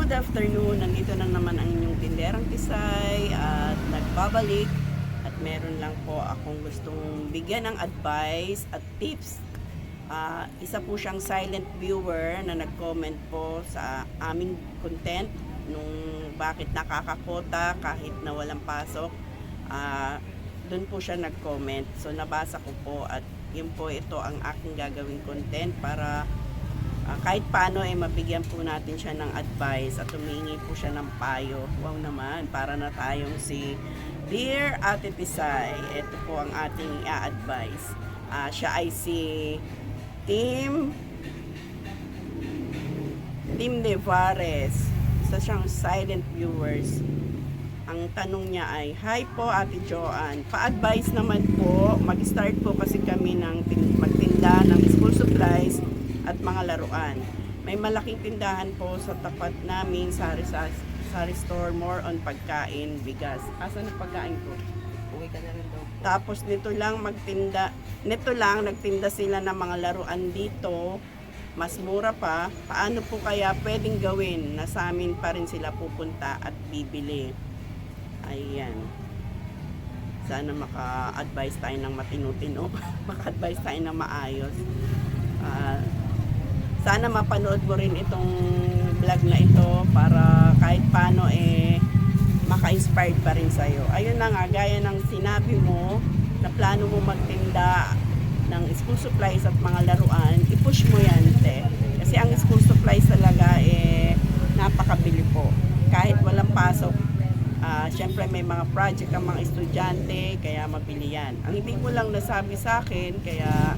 good afternoon. Nandito na naman ang inyong tinderang Tisay at nagbabalik. At meron lang po akong gustong bigyan ng advice at tips. Isa po siyang silent viewer na nag-comment po sa aming content nung bakit nakakakota kahit na walang pasok. Doon po siya nag-comment. So nabasa ko po at yun po ito ang aking gagawing content para kahit paano mabigyan po natin siya ng advice at humingi po siya ng payo. Wow naman, para na tayong si Dear Ate Tisay. Ito po ang ating i-advise. Siya ay si Team Nevares. Isa siyang silent viewers. Ang tanong niya ay, "Hi po Ate Joanne, pa-advise naman po, mag-start po kasi kami ng magtinda ng school supplies at mga laruan. May malaking tindahan po sa tapat namin sa store, more on pagkain, bigas." Asan ang pagkain ko? Uwi ka na rin daw. Tapos nito lang nagtinda sila ng mga laruan dito. Mas mura pa. Paano po kaya pwedeng gawin na sa amin pa rin sila pupunta at bibili? Ayan. Sana maka-advise tayo ng matino-tino. Maka-advise tayo ng maayos. Sana mapanood mo rin itong vlog na ito para kahit paano maka-inspired pa rin sa'yo. Ayun na nga, gaya ng sinabi mo na plano mo magtinda ng school supplies at mga laruan, i-push mo yan, te. Kasi ang school supplies talaga napakabili po. Kahit walang pasok, syempre may mga project ang mga estudyante, kaya mabili yan. Ang hindi mo lang nasabi sa akin, kaya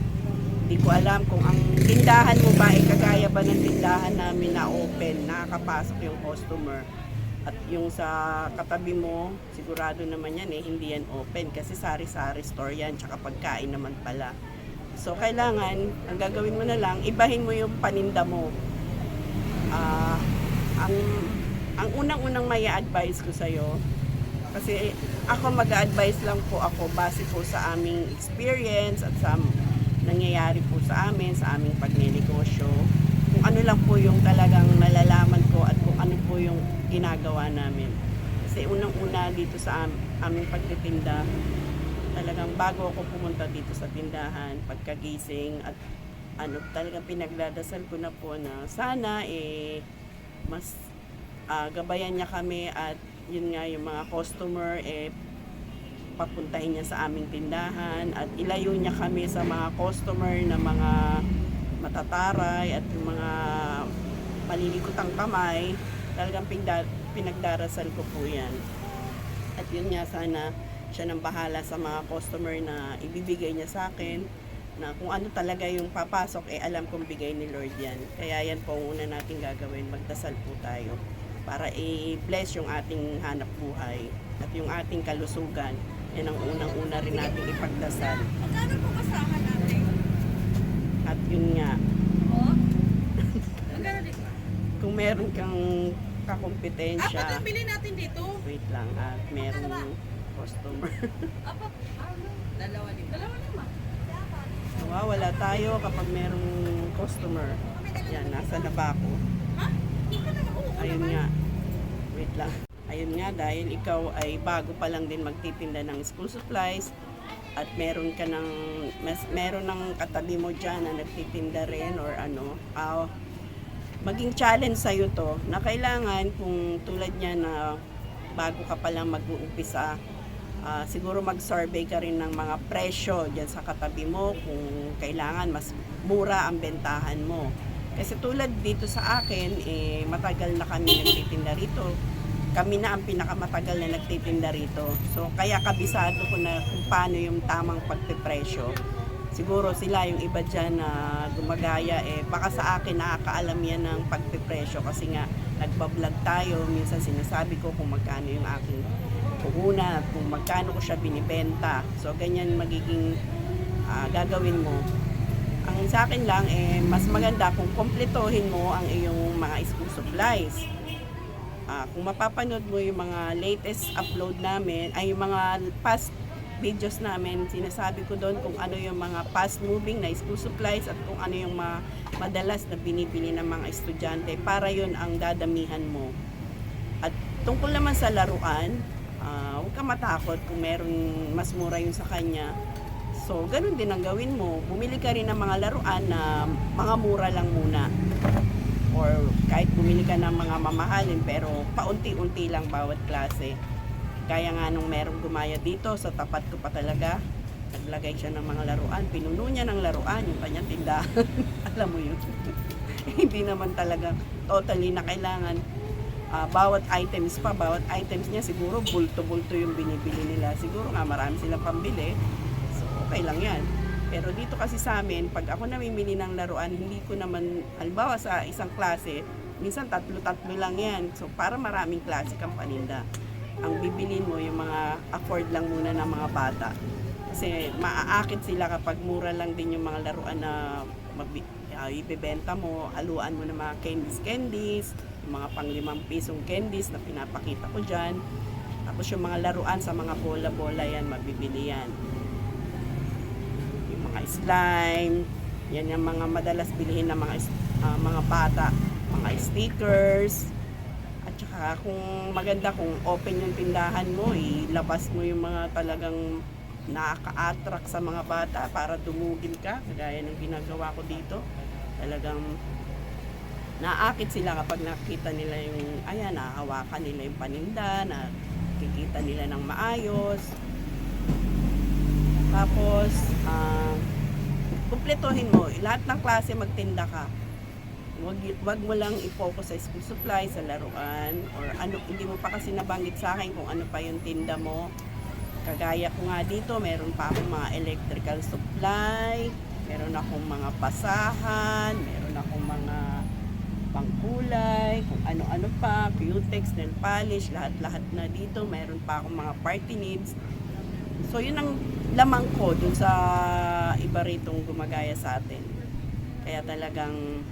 hindi ko alam kung ang tindahan mo ba ay kagaya ba ng tindahan namin na open, nakakapasok yung customer. At yung sa katabi mo, sigurado naman yan hindi yan open kasi sari-sari store yan, tsaka pagkain naman pala. So kailangan, ang gagawin mo na lang, ibahin mo yung paninda mo. Ang unang-unang may advice ko sa'yo, kasi ako mag-advise lang po ako base po sa aming experience at sa nangyayari po sa aming pagnenegosyo. Kung ano lang po yung talagang nalalaman ko at kung ano po yung ginagawa namin. Kasi unang-una dito sa aming pagtitinda, talagang bago ako pumunta dito sa tindahan, pagkagising at talagang pinagdadasal ko na po na sana mas gabayan niya kami at yun nga yung mga customer papuntahin niya sa aming tindahan at ilayo niya kami sa mga customer na mga matataray at yung mga malilikutang kamay. Talagang pinagdarasal ko po yan. At yun nga, sana siya nang bahala sa mga customer na ibibigay niya sa akin, na kung ano talaga yung papasok, alam kong bigay ni Lord yan. Kaya yan po ang una natin gagawin, magdasal po tayo para i-bless yung ating hanap buhay at yung ating kalusugan. Yan ang unang-una rin natin ipagdasal. Magkano po kasama natin? At yun nga, Magkano dito? kung meron kang kakompetensya, Pagkabili natin dito? wait lang, at merong customer. Dalawa dito. Dalawa naman. Wala tayo kapag merong customer. Yan, nasa na ba ako? Ha? Ika naman. Oo Ayun naman. nga, wait lang. Ayun nga, dahil ikaw ay bago pa lang din magtitinda ng school supplies at meron ng katabi mo dyan na nagtitinda rin or maging challenge sa'yo to na kailangan kung tulad niya na bago ka pa lang mag-uumpisa, siguro mag-survey ka rin ng mga presyo dyan sa katabi mo kung kailangan mas mura ang bentahan mo. Kasi tulad dito sa akin, matagal na kami nagtitinda rito. Kami na ang pinakamatagal na nagtitinda rito. So, kaya kabisado ko na kung paano yung tamang pagpipresyo. Siguro sila yung iba dyan na gumagaya, baka sa akin nakakaalam yan ng pagpipresyo kasi nga nagbablog tayo. Minsan sinasabi ko kung magkano yung aking puhunan, kung magkano ko siya binibenta. So, ganyan magiging gagawin mo. Ang sa akin lang, mas maganda kung kompletohin mo ang iyong mga school supplies. Kung mapapanood mo yung mga latest upload namin, ay yung mga past videos namin, sinasabi ko doon kung ano yung mga fast moving na school supplies at kung ano yung mga madalas na binibili ng mga estudyante para yon ang dadamihan mo. At tungkol naman sa laruan, huwag ka matakot kung meron mas mura yun sa kanya. So, ganun din ang gawin mo. Bumili ka rin ng mga laruan na mga mura lang muna. Or kahit bumili ka ng mga mamahalin pero paunti-unti lang bawat klase. Kaya nga nung merong gumaya dito, sa tapat ko pa talaga, naglagay siya ng mga laruan. Pinuno niya ng laruan yung kanyang tindahan. Alam mo yun. Hindi naman talaga totally na kailangan. Bawat items niya siguro bulto-bulto yung binibili nila. Siguro nga marami silang pambili. So, okay lang yan. Pero dito kasi sa amin, pag ako namimili ng laruan, hindi ko naman, halimbawa sa isang klase, minsan tatlo-tatlo lang yan. So, para maraming klase kang paninda. Ang bibilin mo yung mga afford lang muna ng mga bata. Kasi maaakit sila kapag mura lang din yung mga laruan na ibebenta mo, haluan mo ng mga candies, yung mga pang 5 pisong candies na pinapakita ko dyan. Tapos yung mga laruan sa mga bola-bola yan, mabibili yan. Yung mga slime, yan yung mga madalas bilihin ng mga bata, mga stickers. At saka kung maganda, kung open yung tindahan mo, ilabas mo yung mga talagang nakaka-attract sa mga bata para dumugin ka, kagaya ng ginagawa ko dito. Talagang naakit sila kapag nakita nila yung, ayan, nahawakan nila yung paninda, nakikita nila ng maayos. Tapos, kumpletuhin mo, lahat ng klase magtinda ka. Wag mo lang i-focus sa school supply, sa laruan, or ano, hindi mo pa kasi nabanggit sa akin kung ano pa yung tinda mo. Kagaya ko nga dito, meron pa akong mga electrical supply, meron akong mga basahan, meron akong mga pangkulay, kung ano-ano pa, cutex, nail polish, lahat-lahat na dito. Meron pa akong mga party needs. So, yun ang lamang ko dun sa iba ritong gumagaya sa atin. Kaya talagang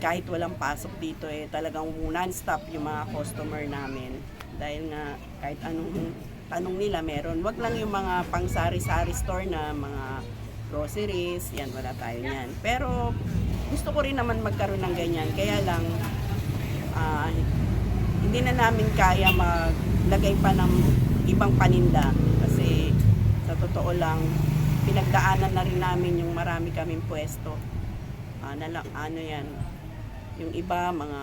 kahit walang pasok dito, talagang non-stop yung mga customer namin. Dahil nga kahit anong tanong nila meron. Wag lang yung mga pang sari-sari store na mga groceries, yan, wala tayo yan. Pero gusto ko rin naman magkaroon ng ganyan. Kaya lang, hindi na namin kaya maglagay pa ng ibang paninda. Kasi sa totoo lang, pinagdaanan na rin namin yung marami kaming pwesto. Ano yan, yung iba, mga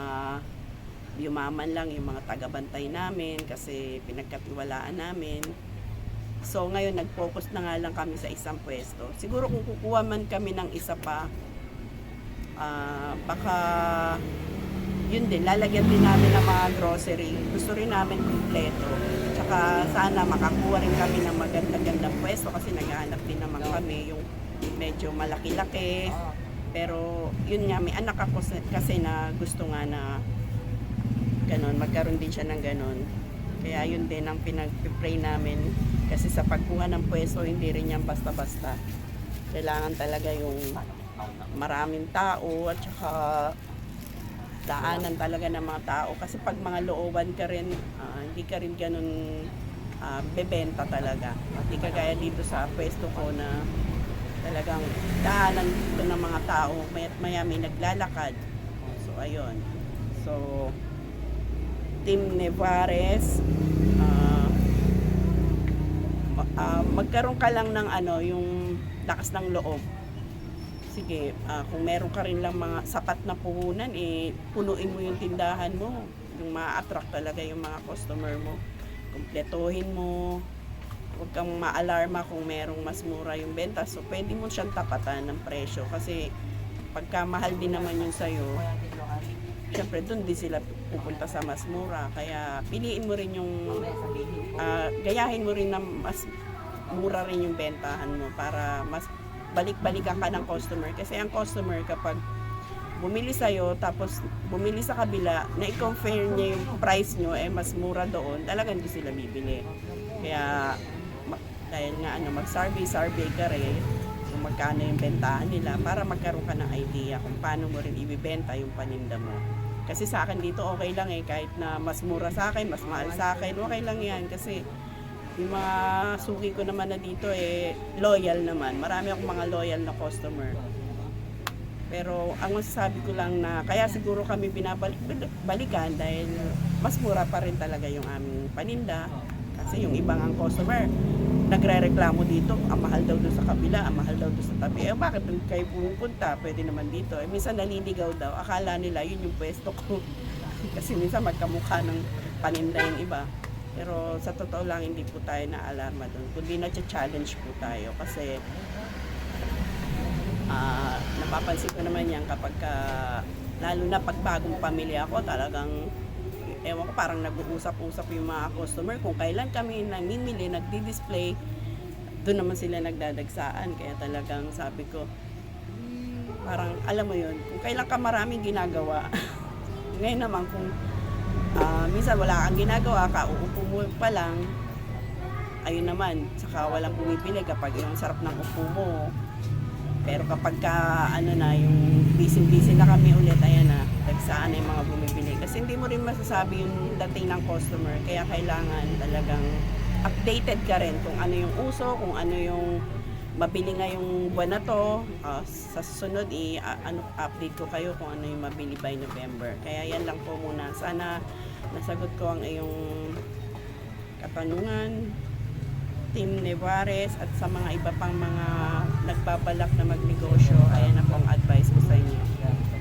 yumaman lang, yung mga tagabantay namin kasi pinagkatiwalaan namin. So ngayon nag-focus na nga lang kami sa isang pwesto. Siguro kung kukuha man kami ng isa pa, baka yun din, lalagyan din namin ng mga grocery. Gusto rin namin kumpleto. Tsaka sana makakuha rin kami ng maganda-gandang pwesto kasi naghahanap din naman kami yung medyo malaki-laki. Pero yun nga, may anak ako kasi na gusto nga na ganon, magkaroon din siya ng ganon. Kaya yun din ang pinag-pray namin. Kasi sa pagkuha ng pwesto, hindi rin yan basta-basta. Kailangan talaga yung maraming tao at saka daanan talaga ng mga tao. Kasi pag mga looban ka rin, hindi ka rin ganon bebenta talaga. Hindi kagaya dito sa pwesto ko na talagang daanan dito ng mga tao. Maya may naglalakad. So, ayun. So, Team Nevares, magkaroon ka lang ng yung lakas ng loob. Sige, kung meron ka rin lang mga sapat na puhunan, punuin mo yung tindahan mo. Yung ma-attract talaga yung mga customer mo. Kumpletuhin mo. Huwag kang ma-alarma kung merong mas mura yung benta. So, pwede mo siyang tapatan ng presyo. Kasi, pagka mahal din naman yung sayo, syempre doon din sila pupunta sa mas mura. Kaya piliin mo rin yung gayahin mo rin na mas mura rin yung bentahan mo para mas balik-balikan ka ng customer. Kasi ang customer kapag bumili sa'yo tapos bumili sa kabila na i-compare niya yung price nyo mas mura doon, talagang doon sila bibili. Kaya dahil nga mag-survey ka rin kung magkano yung bentahan nila para magkaroon ka ng idea kung paano mo rin ibibenta yung paninda mo. Kasi sa akin dito okay lang kahit na mas mura sa akin, mas mahal sa akin, okay lang yan kasi yung mga suki ko naman na dito loyal naman. Marami akong mga loyal na customer. Pero ang masasabi ko lang na kaya siguro kami binabalik-balikan dahil mas mura pa rin talaga yung aming paninda. Kasi yung ibang ang customer, nagre-reklamo dito, ang mahal daw doon sa kabila, ang mahal daw doon sa tabi. Eh bakit doon kayo pumunta? Pwede naman dito. Eh minsan naliligaw daw, akala nila yun yung pwesto ko. Kasi minsan magkamukha ng paninda yung iba. Pero sa totoo lang, hindi po tayo na-alarma doon. Kundi na-challenge po tayo kasi napapansin ko naman yan kapag lalo na pag bagong pamilya ako, talagang ewan ko, parang nag-uusap-usap yung mga customer kung kailan kami namimili, nagdi-display, doon naman sila nagdadagsaan. Kaya talagang sabi ko, parang alam mo yun, kung kailan ka maraming ginagawa, ngayon naman kung minsan wala kang ginagawa, kauupo mo pa lang, ayun naman, saka walang bumibili kapag yung sarap ng upo mo. Pero kapag ano na, yung busy-busy na kami ulit, ayan na, nagsaan na yung mga bumibili. Kasi hindi mo rin masasabi yung dating ng customer, kaya kailangan talagang updated ka rin kung ano yung uso, kung ano yung mabili ngayong buwan na to. Sa susunod, update ko kayo kung ano yung mabili by November. Kaya yan lang po muna. Sana nasagot ko ang iyong katanungan, Team Nevares, at sa mga iba pang mga nagbabalak na magnegosyo, ayan na po ang advice ko sa inyo.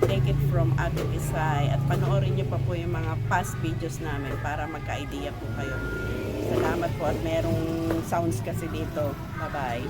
Take it from Ate Isay at panoorin niyo pa po yung mga past videos namin para magka-idea po kayo. Salamat po at merong sounds kasi dito. Bye-bye.